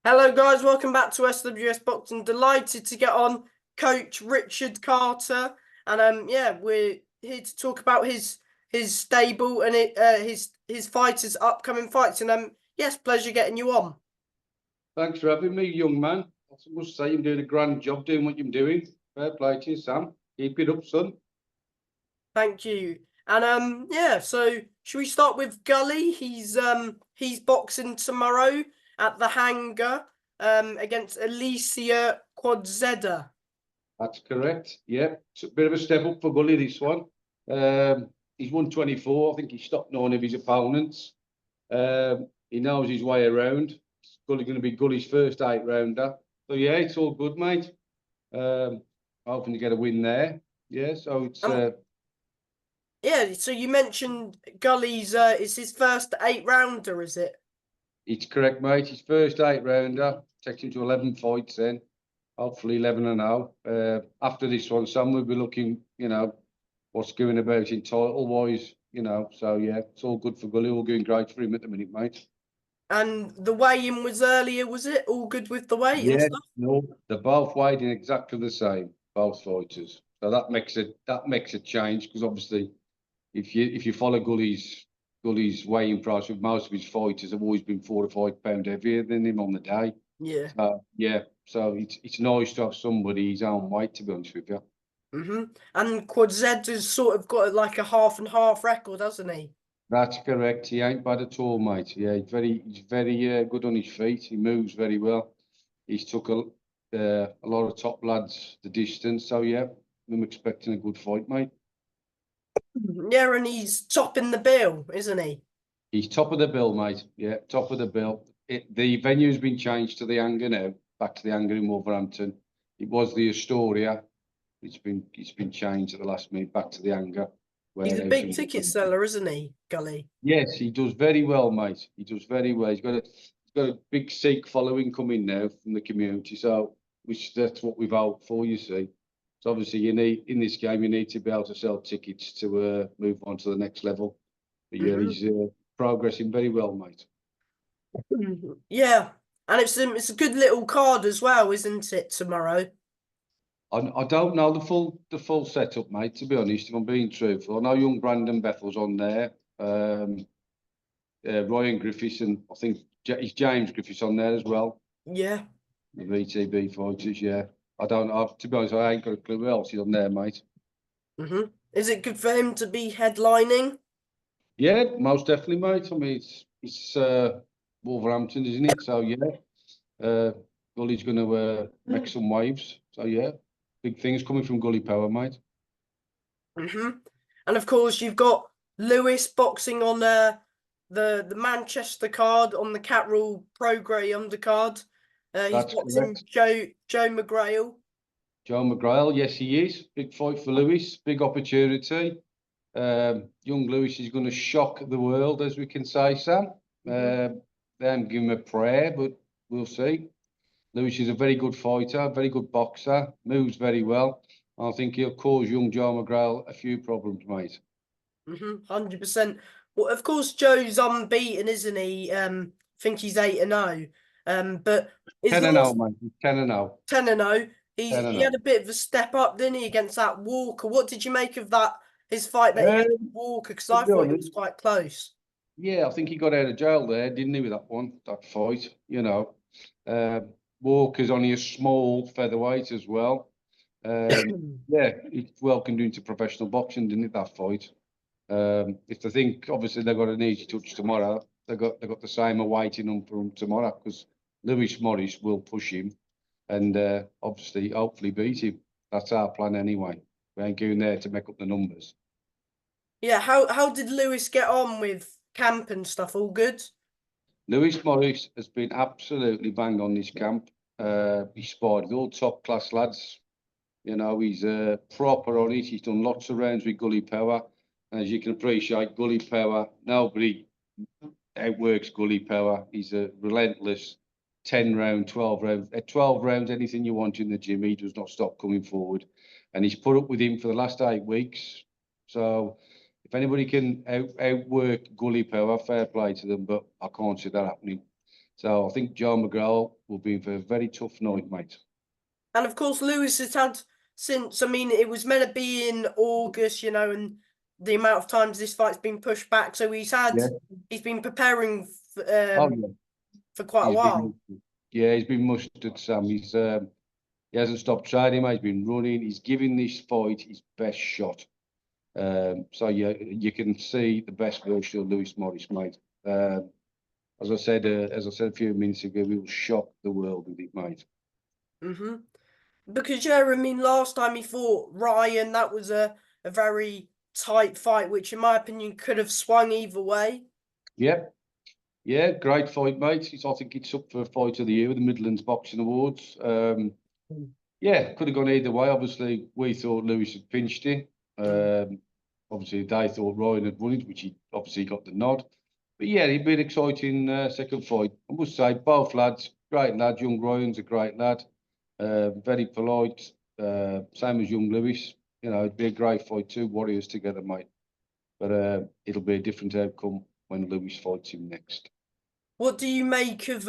Hello, guys. Welcome back to SWS Boxing. Delighted to get on Coach Richard Carter, and yeah, we're here to talk about his stable and his fighters' upcoming fights. And yes, pleasure getting you on. Thanks for having me, young man. I must say you're doing a grand job doing what you're doing. Fair play to you, Sam. Keep it up, son. Thank you. And yeah. So should we start with Gully? He's boxing tomorrow at the Hangar against Alicia Quadzeda. That's correct. Yeah, it's a bit of a step up for Gully, this one. He's 124. I think he stopped none of his opponents. He knows his way around. It's going to be Gully's first 8-rounder. So, yeah, it's all good, mate. Hoping to get a win there. Yeah, so it's... Yeah, so you mentioned Gully's is his first 8-rounder, is it? It's correct, mate. His first 8-rounder. Takes him to 11 fights then. Hopefully 11 and 0. After this one, Sam will be looking, what's going about in title-wise, So, yeah, it's all good for Gully. All going great for him at the minute, mate. And the weigh-in was earlier, was it? All good with the weight and Yeah, stuff? no, they're both weighed in exactly the same, both fighters. So that makes a change because obviously, if you follow Gully's weighing price with most of his fighters have always been 4 or 5 pound heavier than him on the day. Yeah. Yeah, so it's nice to have somebody his own weight, to be honest with you. And Quadzeda's sort of got like a half and half record, hasn't he? That's correct. He ain't bad at all, mate. Yeah, he's very good on his feet. He moves very well. He's took a lot of top lads the distance. So yeah, I'm expecting a good fight, mate. Yeah, and he's topping the bill, isn't he? He's top of the bill, mate. Yeah, top of the bill. The venue's been changed to the Hangar now, back to the Hangar in Wolverhampton. It was the Astoria. It's been changed at the last minute back to the Hangar. He's a big ticket seller, isn't he, Gully? Yes, he does very well, mate. He does very well. He's got a big Sikh following coming now from the community, so that's what we've hoped for, you see. So obviously you need in this game you need to be able to sell tickets to move on to the next level. But yeah, he's progressing very well, mate. Yeah, and it's a good little card as well, isn't it, tomorrow? I don't know the full setup, mate. To be honest, if I'm being truthful, I know young Brandon Bethel's on there. Ryan Griffiths and I think is James Griffiths on there as well. Yeah. The VTB fighters, yeah. I don't know. To be honest, I ain't got a clue who else is on there, mate. Is it good for him to be headlining? Yeah, most definitely, mate. I mean, it's Wolverhampton, isn't it? So yeah, Gully's going to make some waves. So yeah, big things coming from Gully Power, mate. And of course, you've got Lewis boxing on the Manchester card on the Catrall Pro Grey undercard. He's That's boxing correct. Joe McGrail. Joe McGrail, yes, he is. Big fight for Lewis. Big opportunity. Young Lewis is going to shock the world, as we can say, Sam. Then give him a prayer, but we'll see. Lewis is a very good fighter, very good boxer, moves very well. I think he'll cause young Joe McGrail a few problems, mate. 100%. Well, of course, Joe's unbeaten, isn't he? Think he's 8-0. But his 10 and 0, last mate. 10 and 0. 10-0. 10 and He had 0. a bit of a step up, didn't he, against that Walker? What did you make of that? His fight that he had with Walker? Because To I be thought it honest, was quite close. yeah, I think he got out of jail there, didn't he, with that fight, Walker's only a small featherweight as well. Yeah, he welcomed into professional boxing, didn't it, that fight? If they think, obviously, they've got an easy touch tomorrow, they've got the same awaiting them from tomorrow because Lewis Morris will push him and obviously, hopefully, beat him. That's our plan anyway. We ain't going there to make up the numbers. Yeah, how did Lewis get on with camp and stuff? All good? Lewis Morris has been absolutely bang on this camp. He sparred with all top class lads. He's proper on it. He's done lots of rounds with Gully Power. And as you can appreciate, Gully Power, nobody outworks Gully Power. He's a relentless 10 round, 12 round. At 12 rounds, anything you want in the gym, he does not stop coming forward. And he's put up with him for the last 8 weeks. So if anybody can outwork Gully Power, fair play to them, but I can't see that happening. So I think Joe McGrail will be in for a very tough night, mate. And of course, Lewis has had since, I mean, it was meant to be in August, you know, and the amount of times this fight's been pushed back. So he's been preparing Oh, yeah. for quite a He's while. he's been mustered, Sam. He hasn't stopped training, mate. He's been running. He's giving this fight his best shot. So yeah, you can see the best version of Lewis Morris, mate. As I said a few minutes ago, we will shock the world with it, mate. Because yeah, I mean, last time he fought Ryan, that was a very tight fight, which in my opinion could have swung either way. Yeah, great fight, mate. I think it's up for Fight of the Year with the Midlands Boxing Awards. Yeah, could have gone either way. Obviously, we thought Lewis had pinched him. Obviously, they thought Ryan had won it, which he obviously got the nod. But yeah, it'd be an exciting second fight. I must say, both lads, great lad. Young Ryan's a great lad. Very polite. Same as young Lewis. You know, it'd be a great fight. Two warriors together, mate. But it'll be a different outcome when Lewis fights him next. What do you make of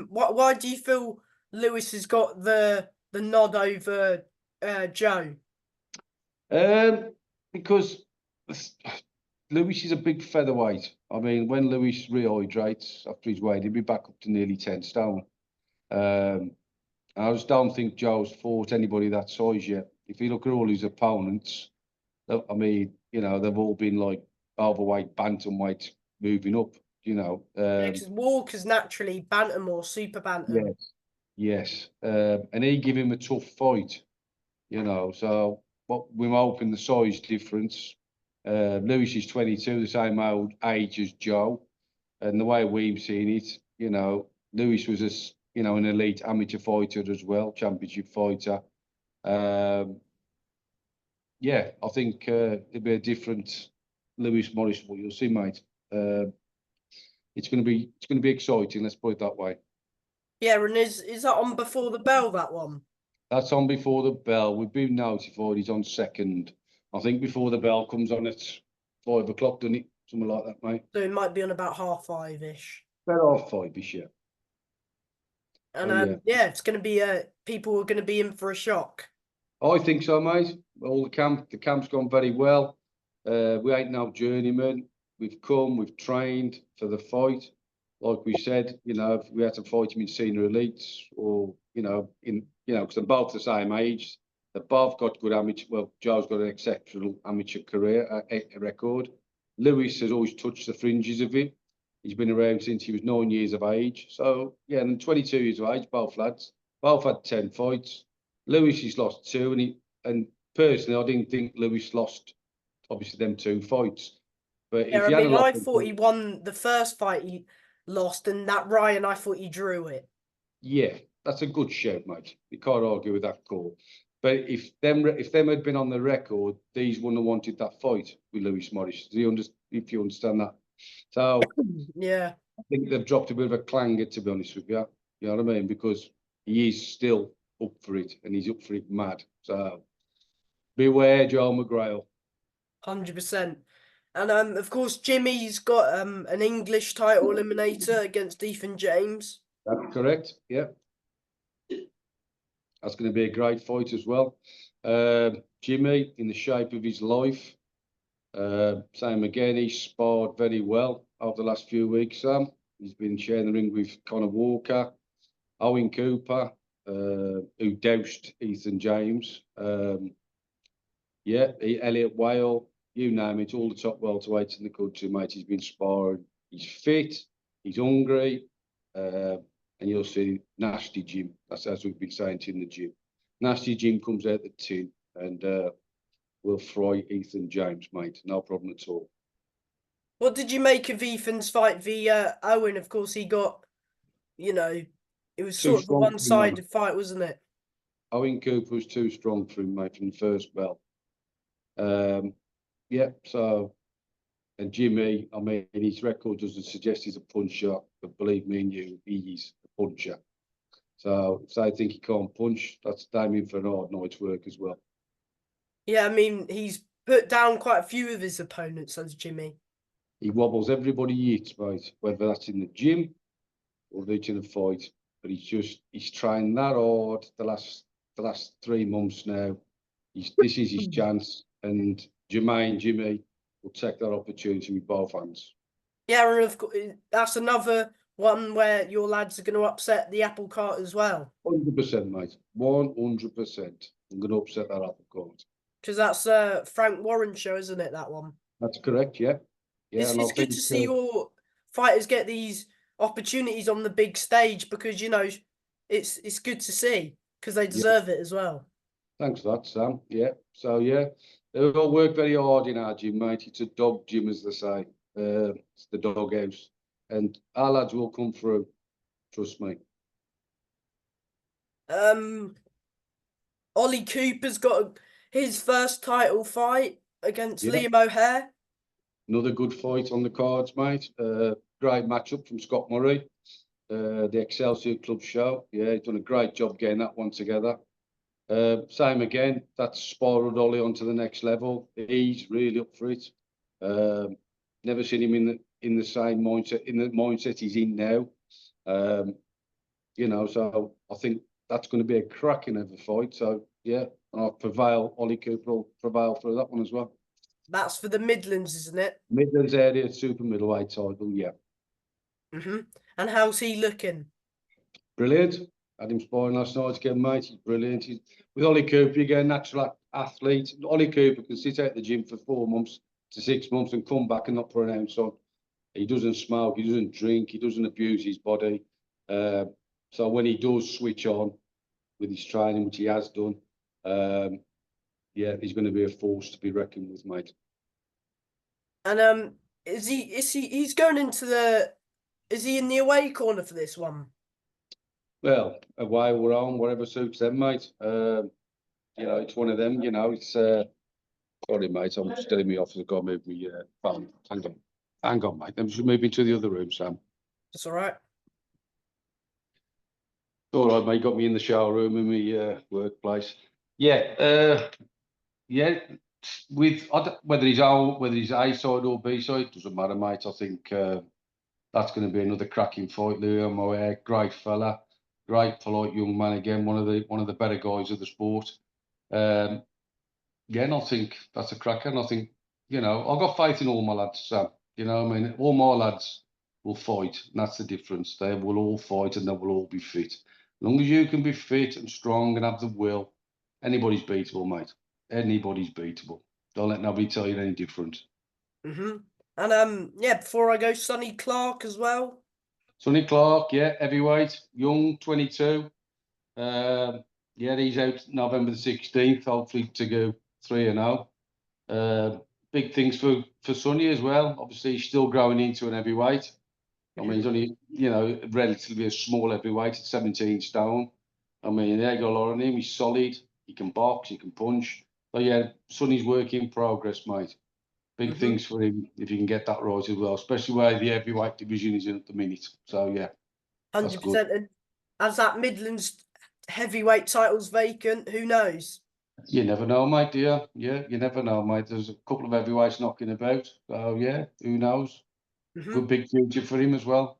why do you feel Lewis has got the nod over Joe? Because Lewis is a big featherweight. I mean, when Lewis rehydrates after his weight, he'll be back up to nearly 10 stone. I just don't think Joe's fought anybody that size yet. If you look at all his opponents, I mean, you know, they've all been like overweight, bantamweight, moving up. You know, Because Walker's naturally bantam or super bantam. yes. And he give him a tough fight. You know, so what we're hoping the size difference. Lewis is 22, the same old age as Joe, and the way we've seen it, you know, Lewis was an elite amateur fighter as well, championship fighter. Yeah, I think it'll be a different Lewis Morris. What you'll see, mate. It's going to be exciting. Let's put it that way. Yeah, and is that on before the bell, that one? That's on before the bell. We've been notified he's on second. I think before the bell comes on at 5 o'clock, doesn't it? Something like that, mate. So it might be on about 5:30-ish. About 5-ish, yeah. And yeah, it's going to be people are going to be in for a shock. I think so, mate. All the camp's gone very well. We ain't no journeyman. We've come, we've trained for the fight. Like we said, you know, if we had to fight him in senior elites or, because they're both the same age. They've both got good amateur. Well, Joe's got an exceptional amateur career record. Lewis has always touched the fringes of it. He's been around since he was 9 years of age. So, yeah, and 22 years of age, both lads. Both had 10 fights. Lewis has lost 2, and personally, I didn't think Lewis lost, obviously, them 2 fights. But Yeah, if he had I thought he won the first fight he lost, and that Ryan, I thought he drew it. Yeah, that's a good shout, mate. You can't argue with that call. But if them had been on the record, these wouldn't have wanted that fight with Lewis Morris. If you understand that. So yeah, I think they've dropped a bit of a clanger, to be honest with you. You know what I mean? Because he is still up for it, and he's up for it mad. So beware, Joe McGrail. 100%. And of course, Jimmy's got an English title eliminator against Ethan James. That's correct. Yeah. That's going to be a great fight as well. Jimmy, in the shape of his life. Same again, he's sparred very well over the last few weeks, Sam. He's been sharing the ring with Conor Walker, Owen Cooper, who doused Ethan James. Elliot Whale, you name it, all the top welterweights in the country, mate. He's been sparring. He's fit, he's hungry, and you'll see Nasty Jim. That's as we've been saying in the gym. Nasty Jim comes out the tin and will fry Ethan James, mate. No problem at all. What did you make of Ethan's fight via Owen? Of course, he got, it was sort of a one-sided fight, wasn't it? Owen Cooper was too strong for him, mate, from the first bell. And Jimmy, I mean, his record doesn't suggest he's a puncher, but believe me and you, he is a puncher. So if they think he can't punch, that's damning for an hard night's work as well. Yeah, I mean, he's put down quite a few of his opponents, as Jimmy. He wobbles everybody he hits, mate, whether that's in the gym or reaching a fight, but he's trying that hard the last 3 months now. This is his chance, and Jimmy will take that opportunity with both hands. Yeah, and of course, that's another one where your lads are going to upset the apple cart as well. 100%, mate. 100%. I'm going to upset that apple cart. Because that's Frank Warren show, isn't it, that one? That's correct, yeah. Yeah, It's good to see your fighters get these opportunities on the big stage because, you know, it's good to see because they deserve it as well. Thanks for that, Sam. Yeah. So, yeah, they all work very hard in our gym, mate. It's a dog gym, as they say. It's the dog house. And our lads will come through. Trust me. Ollie Cooper's got his first title fight against Yeah. Liam O'Hare. Another good fight on the cards, mate. Great matchup from Scott Murray. The Excelsior Club show. Yeah, he's done a great job getting that one together. Same again. That's spiraled Ollie onto the next level. He's really up for it. Never seen him in the same mindset, in the mindset he's in now. You know, so I think that's going to be a cracking of a fight. So yeah, and Ollie Cooper will prevail through that one as well. That's for the Midlands, isn't it? Midlands area super middleweight title, yeah. And how's he looking? Brilliant. Had him sparring last night again, mate. He's brilliant. With Ollie Cooper, you get a natural athlete. Ollie Cooper can sit out the gym for 4 months to 6 months and come back and not put an ounce on. He doesn't smoke, he doesn't drink, he doesn't abuse his body. So when he does switch on with his training, which he has done, yeah, he's going to be a force to be reckoned with, mate. And he's going into is he in the away corner for this one? Well, away or home, whatever suits them, mate. You know, it's one of them, you know, it's sorry, mate, I'm just telling me off as I've got to move me phone. Hang on, mate. I'm just moving to the other room, Sam. That's all right. All right, mate. Got me in the shower room in my workplace. Yeah, yeah. With whether he's A side or B side, doesn't matter, mate. I think that's going to be another cracking fight. Liam O'Hare, great fella, great polite young man again. One of the better guys of the sport. Yeah, and I think that's a cracker. And I think, you know, I've got faith in all my lads, Sam. You know, I mean, all my lads will fight, and that's the difference. They will all fight, and they will all be fit. As long as you can be fit and strong and have the will, anybody's beatable, mate. Anybody's beatable. Don't let nobody tell you any different. And yeah, before I go, Sonny Clark as well. Sonny Clark, yeah, heavyweight, young, 22. Yeah, he's out November the 16th, hopefully to go 3-0. Big things for Sonny as well. Obviously, he's still growing into an heavyweight. I mean, he's only, you know, relatively a small heavyweight at 17 stone. I mean, they got a lot on him. He's solid. He can box. He can punch. So yeah, Sonny's work in progress, mate. Big things for him if you can get that right as well, especially where the heavyweight division is in at the minute. So yeah, 100%. And as that Midlands heavyweight title's vacant, who knows? You never know, mate, dear. Yeah, you never know, mate. There's a couple of heavyweights knocking about. So yeah, who knows? Good big future for him as well.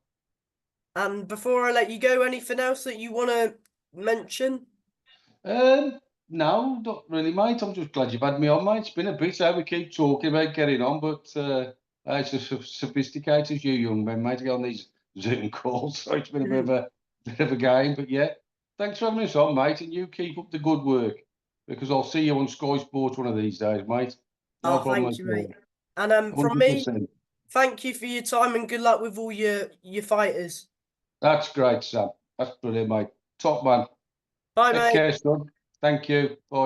And before I let you go, anything else that you want to mention? No, not really, mate. I'm just glad you've had me on, mate. It's been a bit, we keep talking about getting on, but it's as sophisticated as you young men, mate, to get on these Zoom calls. So it's been a bit of a game, but yeah. Thanks for having us on, mate, and you keep up the good work, because I'll see you on Sky Sports one of these days, mate. No problem. Thank you, mate. And from me, thank you for your time and good luck with all your fighters. That's great, Sam. That's brilliant, mate. Top man. Bye, Take mate. care, son. Thank you. Bye.